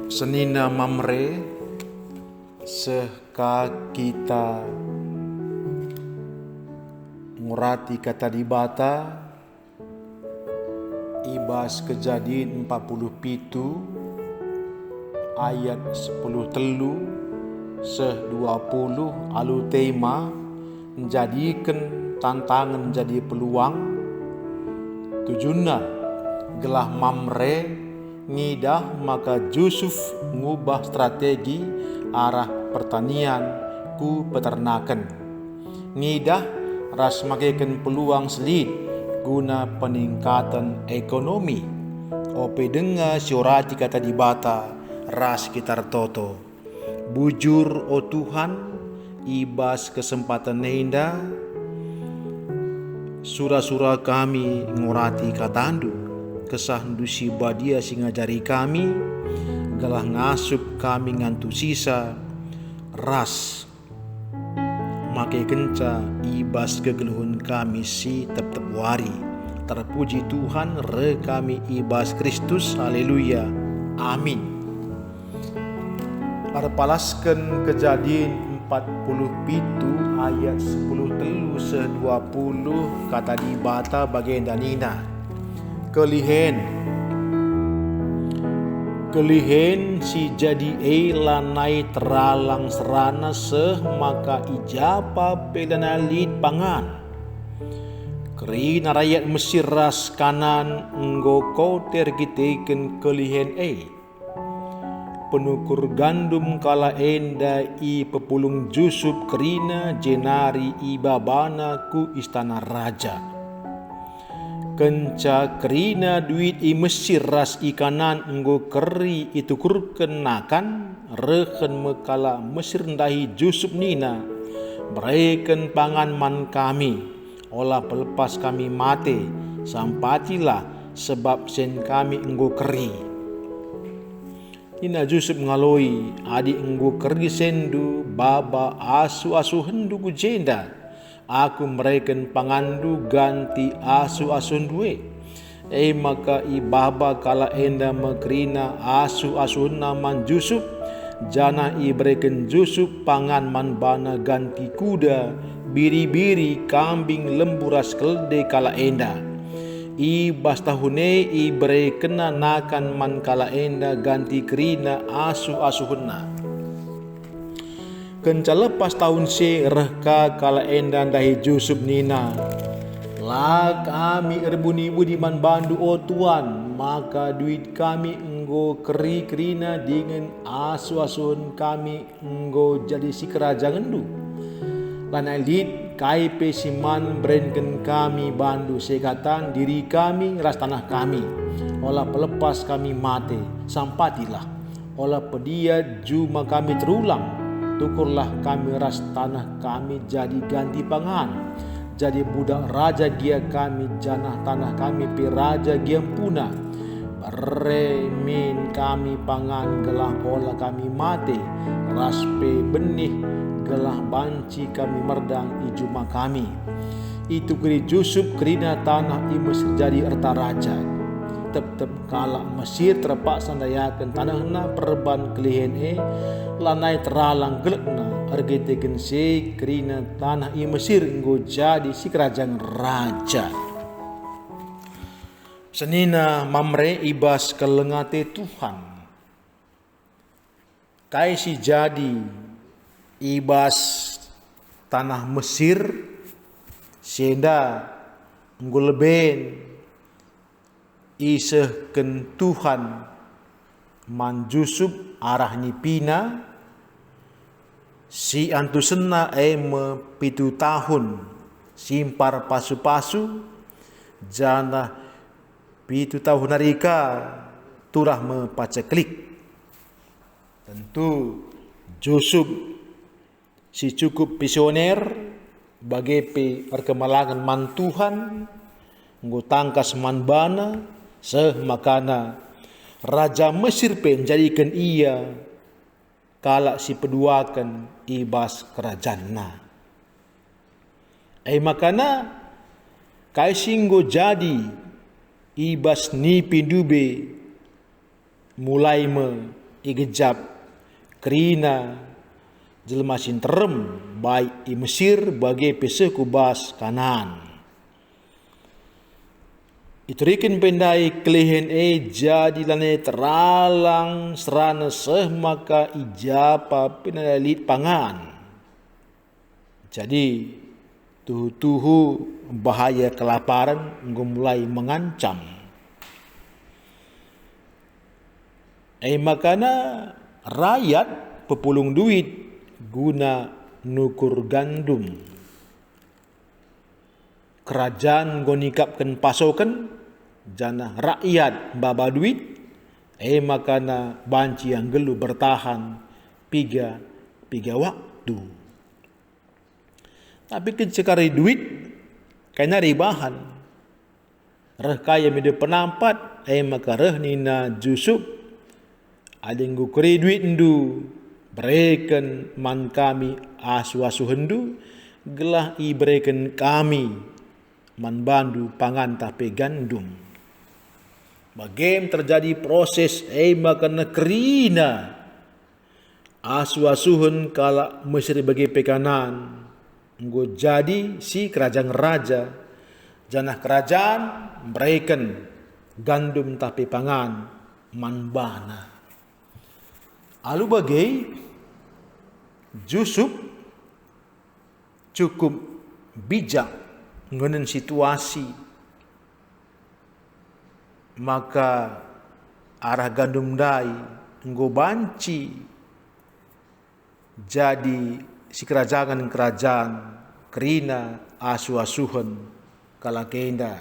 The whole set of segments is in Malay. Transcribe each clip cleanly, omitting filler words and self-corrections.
Senina Mamre seka kita ngurati kata dibata ibas Kejadian 47 ayat 10 telu seh 20 alu tema menjadikan tantangan jadi peluang tujuna gelah Mamre ngidah maka Yusuf ngubah strategi arah pertanian ku peternakan ngidah ras makaikan peluang selid guna peningkatan ekonomi ope denga syurati kata dibata ras kitar toto bujur o Tuhan ibas kesempatan nenda sura-sura kami ngurati katandu kesah ndusi badia singajari kami galah ngasup kami ngantu sisa ras makai kenca ibas kegeluhun kami si tetap wari terpuji Tuhan re kami ibas Kristus haleluya amin. Arpalaskan Kejadian 47 ayat 10 telu se 20 kata dibata bagian danina kelihen si jadi lanai teralang serana seh maka ijapa pedanalit pangan kerina rakyat Mesir ras kanan nggo tergiteken kelihen penukur gandum kala enda i pepulung Yusuf kerina jenari ibabana ku istana raja kenca kerina duit i Mesir ras ikanan enggo keri itu kur kenakan reken mekala Mesir ndahi Yusuf nina bereken pangan man kami olah pelepas kami mate sampatilah sebab sen kami enggo keri ina Yusuf ngaloi adik enggo keri sendu baba asu hendu ku jenda aku mereken pangandu ganti asu duwe maka ibaba kala enda mekrina asu naman Yusuf jana ibreken Yusuf pangan man bana ganti kuda biri-biri kambing lembu ras kelde kala enda ibas tahune ibrekena nakan man kala enda ganti kerina asu kenca lepas tahun se rehka kala endan dahi Yusuf nina lah kami erbuni budi man bandu o Tuan maka duit kami enggo kerina dengan asu kami enggo jadi si kerajaan du lan elit kai pesiman brenken kami bandu sekatan diri kami ras tanah kami olah pelepas kami mate sampatilah olah pedia juma kami terulang tukurlah kami ras tanah kami jadi ganti pangan jadi budak raja gia kami janah tanah kami pi raja gia puna beremin kami pangan gelah olah kami mate ras pe benih gelah banci kami merdang ijuma kami itu kiri Yusuf kerina tanah i Mesir jadi erta raja tetap kala Mesir terpaksa dayakan tanahna perban kelihen lanai teralang gelekna argeteken se kerina tanah i Mesir enggo jadi si kerajaan raja senina Mamre ibas kelengate Tuhan kai si jadi ibas tanah Mesir senda enggo leben isehken Tuhan man Yusuf arah nipina si antu sena me 7 tahun simpar pasu-pasu jana 7 tahun narika turah me paceklik tentu Yusuf si cukup visioner bagi perkemalangan man Tuhan nggo tangkas man bana seh makana raja Mesir penjadikan ia kala si peduakan ibas kerajana makana kai singgo jadi ibas ni pindube mulai igejap kerina jelma sinterem baik i Mesir bagi peseh kubas kanan. Iturikin pendai kelihen jadi lane teralang serana seh maka ijapa penalit pangan. Jadi tuhu-tuhu bahaya kelaparan mulai mengancam. Makana rakyat pepulung duit guna nukur gandum. Kerajaan gonikapkan pasokan jana rakyat baba duit makana banci yang gelu bertahan piga waktu. Tapi kecekari duit kena ribahan reh kaya mide penampat maka reh nina Yusuf ada ngukuri duit ndu berikan man kami asu-asu hendu gelah i berikan kami man bandu pangan tapi gandum. Bagaimana terjadi proses maka nekerina asu-asuhun kala Mesir bagi pekanan nggo jadi si kerajaan raja janah kerajaan berikan gandum tapi pangan man bana. Alu bagi Yusuf cukup bijak ngenen situasi, maka arah gandum dai nggo banci jadi si kerajaan kerina asu-asuhan kala kenda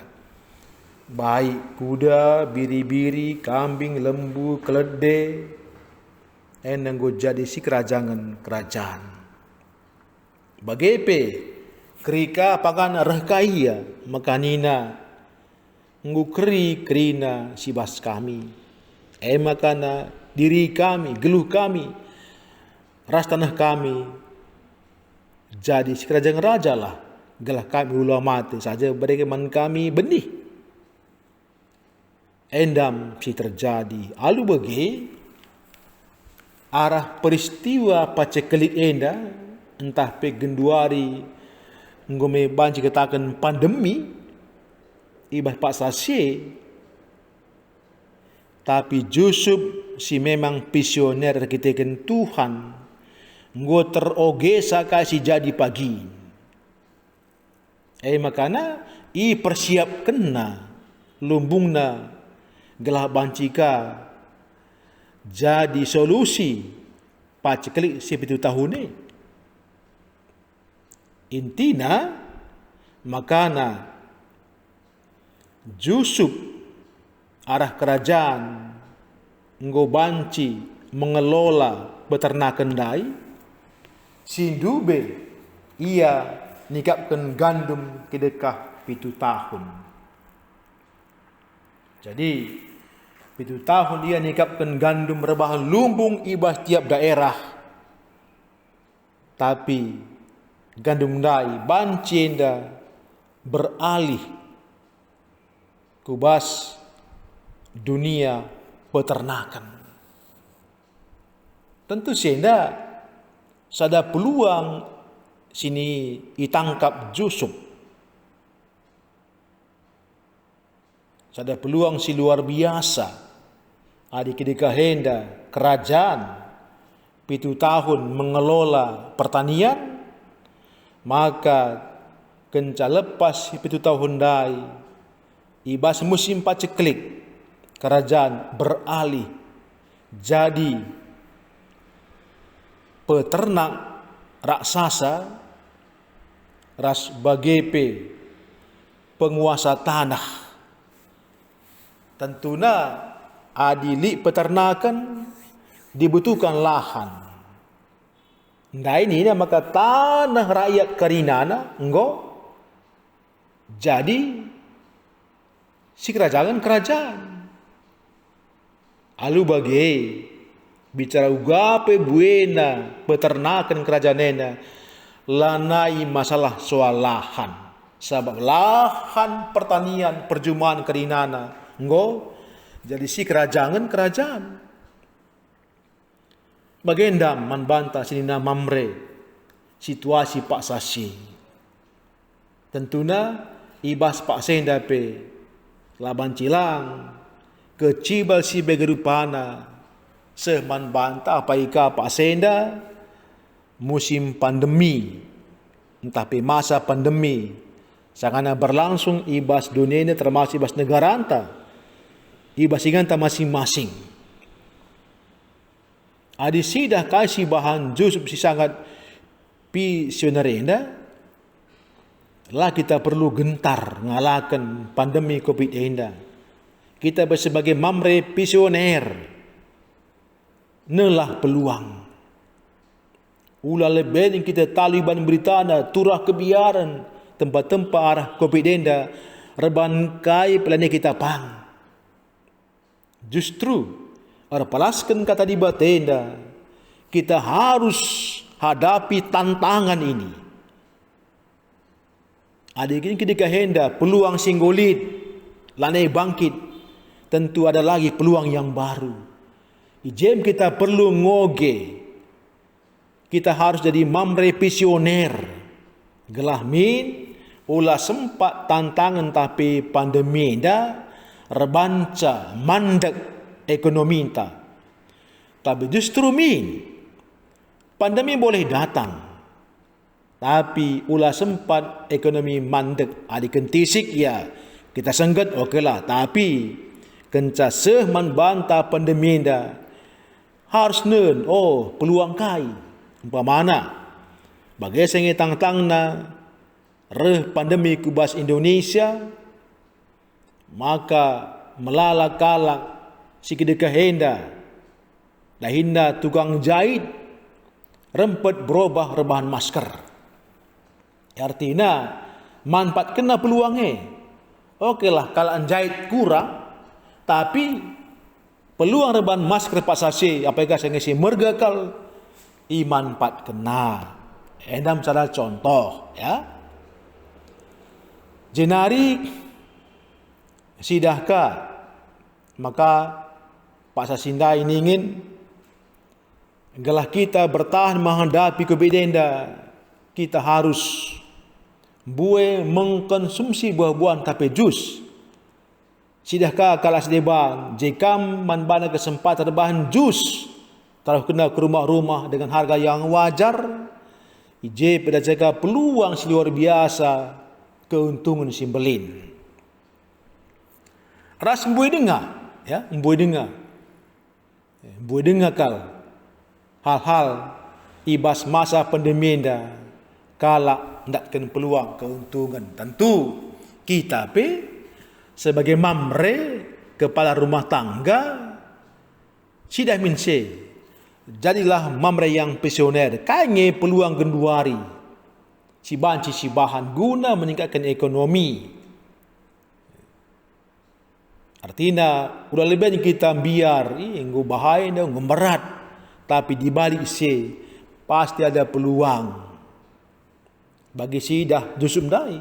baik kuda, biri-biri, kambing, lembu, keledai nggo jadi si kerajaan. Bagepe kerika pagan rehkaiya makanina ngukri kerina sibas kami makana diri kami geluh kami ras tanah kami jadi si kerajaan raja lah gelah kami ulama mati saja beriman kami benih endam si terjadi alu bagi arah peristiwa pacekelik enda entah pe genduari ngome banci katakan pandemi ibah pak sasye tapi Yusuf si memang visioner kitakan Tuhan nggo teroge saka si jadi pagi makana i persiapkenna lumbungna gelah bancika jadi solusi paceklik si 7 tahun intina makana Yusuf arah kerajaan nggo banci mengelola beternakan dai sindube ia nikapkan gandum kedekah 7 tahun. Jadi 7 tahun ia nikapkan gandum rebah lumbung ibas tiap daerah. Tapi gandum dai bancenda beralih kubas dunia peternakan. Tentu senda sada peluang sini ditangkap Yusuf. Sada peluang si luar biasa. Adik kedika henda kerajaan 7 tahun mengelola pertanian maka kenca lepas 7 tahun dai ibas musim paceklik kerajaan beralih jadi peternak raksasa ras bagepe penguasa tanah. Tentunya adili peternakan dibutuhkan lahan. Nah ini maka tanah rakyat karinana enggo jadi si kerajaan. Alu bagi bicara ugape buena peternakan kerajaanena lanai masalah soal lahan. Sebab lahan pertanian perjumaan karinana enggo jadi si kerajaan. Bagendam man banta sinina mamre situasi Pak Sasi. Tentuna ibas Pak Senda pe laban cilang kecibal si begerupana seman banta apa ika Pak Senda musim pandemi entah pe masa pandemi sangana berlangsung ibas dunia ini termasuk ibas negara anta ibas inganta masing-masing. Adi sidah kasih bahan Jusuf si sangat visionerenda lah kita perlu gentar ngalakan pandemi COVID ini. Kita sebagai mamre visioner nelah peluang. Ulah lebih yang kita Taliban beritana turah kebiaran tempat-tempat arah COVID ini reban kai pelani kita pang. Justru palaskan kata di batenda kita harus hadapi tantangan ini. Adik ini kita hendak peluang singgolit lanai bangkit, tentu ada lagi peluang yang baru. Ijem kita perlu ngoge. Kita harus jadi mamre visioner. Gelah min ulah sempat tantangan tapi pandemi dah rebanca mandek ekonomi ta. Tapi justru min pandemi boleh datang, tapi ulah sempat ekonomi mandek adik kentisik ya kita sengget okeylah. Tapi kenca sehman banta pandemi dah harus nen peluang kai umpamana bagai sengi tang-tang na reh pandemi kubas Indonesia maka melala kalak si kedeka henda dahinda tukang jahit rempet berubah rebahan masker. Artinya manfaat kena peluangnya. Okeylah kalau jahit kurang tapi peluang rebahan masker pasasi apakah saya ngisi mergakal manfaat kena. Endam cara contoh ya. Jenari sidahkah maka Pak Sasinda ini ingin gelah kita bertahan menghadapi COVID-19, kita harus mengkonsumsi buah-buahan tapi jus. Sidahkah kalau sedebang jekam manbana kesempatan rebahan jus taruh kena ke rumah-rumah dengan harga yang wajar, ije pada jaga peluang luar biasa keuntungan simbelin. Ras mbui dengar, ya, mbui dengar kal hal-hal ibas masa pandemi dah kala ndakkan peluang keuntungan. Tentu kita sebagai mamre kepala rumah tangga sidah minse jadilah mamre yang visioner kanye peluang genduari si banci si bahan guna meningkatkan ekonomi. Artinya udah lebih kita biar nggo bahaya dah berat tapi di balik pasti ada peluang bagi si dah jusum dai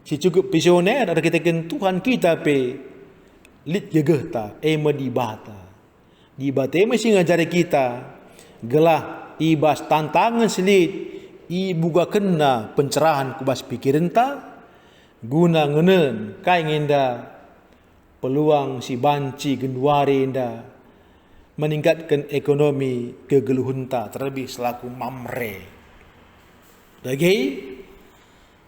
si cukup visioner ada kita Tuhan kita lit jegehta di bata mesti ngajari kita gelah ibas tantangan selit buka kena pencerahan kubas pikiran ta guna ngenen kai ngenda peluang si banci genduari inda meningkatkan ekonomi kegeluhunta terlebih selaku mamre. Lagi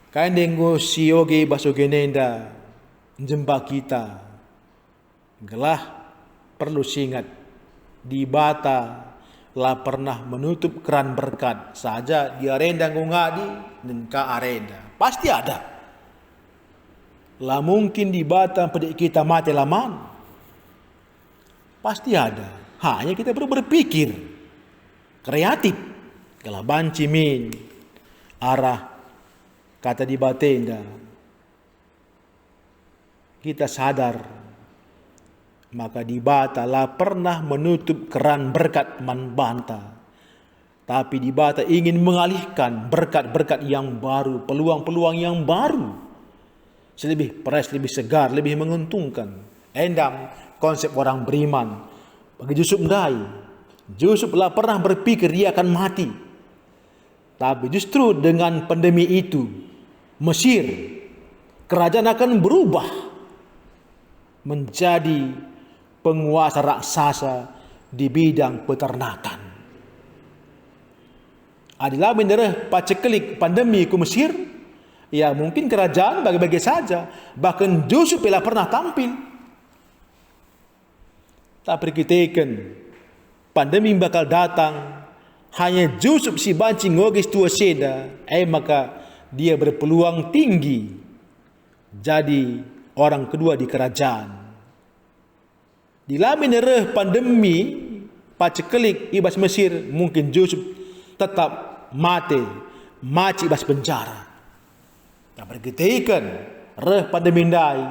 kain denggo sioge basogenenda jempa kita gelah perlu singat di bata lah pernah menutup keran berkat saja dia rendang ngadi dan ka arenda pasti ada. Lah mungkin di bata pedik kita mati laman pasti ada. Hanya kita perlu berpikir kreatif. Kalau banci min arah kata di batenda kita sadar maka di bata lah pernah menutup keran berkat man banta. Tapi di bata ingin mengalihkan berkat-berkat yang baru, peluang-peluang yang baru. Lebih fresh, lebih segar, lebih menguntungkan. Endam konsep orang beriman bagi Jusuf Ndai Yusuf lah pernah berpikir dia akan mati. Tapi justru dengan pandemi itu, Mesir, kerajaan akan berubah menjadi penguasa raksasa di bidang peternakan. Adalah menerah pacekelik pandemi ke Mesir, ya mungkin kerajaan bagi-bagi saja. Bahkan Yusuf telah pernah tampil. Tak perkitakan, pandemi bakal datang, hanya Yusuf si banci ngogis tua seda, maka dia berpeluang tinggi jadi orang kedua di kerajaan. Di lamin nereh pandemi pacekelik ibas Mesir, mungkin Yusuf tetap mati ibas penjara. Tak perkitakan reh pandemi ndai,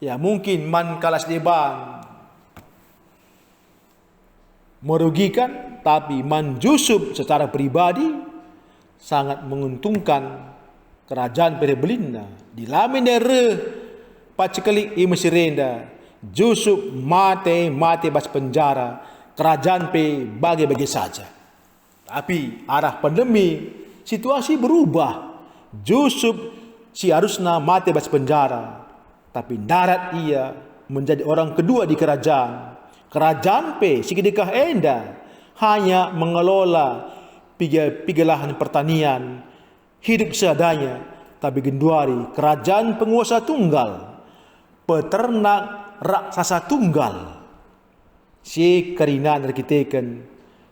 ya mungkin man kalas deban merugikan, tapi man Yusuf secara pribadi sangat menguntungkan kerajaan Berebelinda. Di lamin daerah pacekelik i Mesirenda, Yusuf mati bas penjara, kerajaan pe bagi-bagi saja. Tapi arah pandemi situasi berubah. Yusuf si harusnya mati bas penjara, tapi darat ia menjadi orang kedua di kerajaan. Kerajaan pe sikidikah enda hanya mengelola piga lahan pertanian, hidup seadanya. Tapi genduari kerajaan penguasa tunggal, peternak raksasa tunggal. Si kerinan rekitekan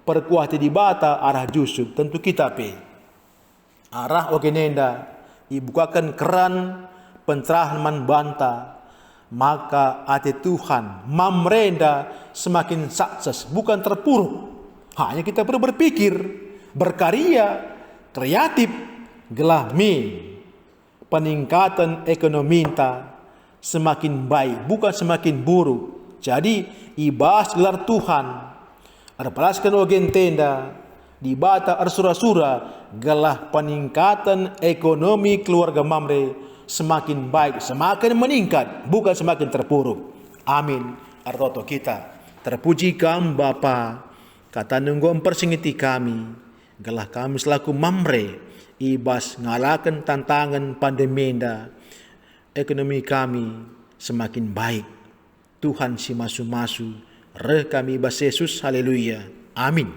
perkuah di bata arah Yusuf, tentu kita pe arah ogenenda ibukakan keran pencerahan man banta, maka ati Tuhan mamrenda semakin sukses, bukan terpuruk. Hanya kita perlu berpikir, berkarya, kreatif, gelami peningkatan ekonomi semakin baik, bukan semakin buruk. Jadi ibas gelar Tuhan, ada pelaskan ogen tenda, di bata arsura-sura, gelah peningkatan ekonomi keluarga Mamre semakin baik, semakin meningkat, bukan semakin terpuruk. Amin. Artoto kita. Terpuji kam Bapa, kata nunggu mempersingiti kami, gelah kami selaku Mamre, ibas ngalakan tantangan pandemenda, ekonomi kami semakin baik. Tuhan si masu-masu, reh kami ibas Yesus, haleluya. Amin.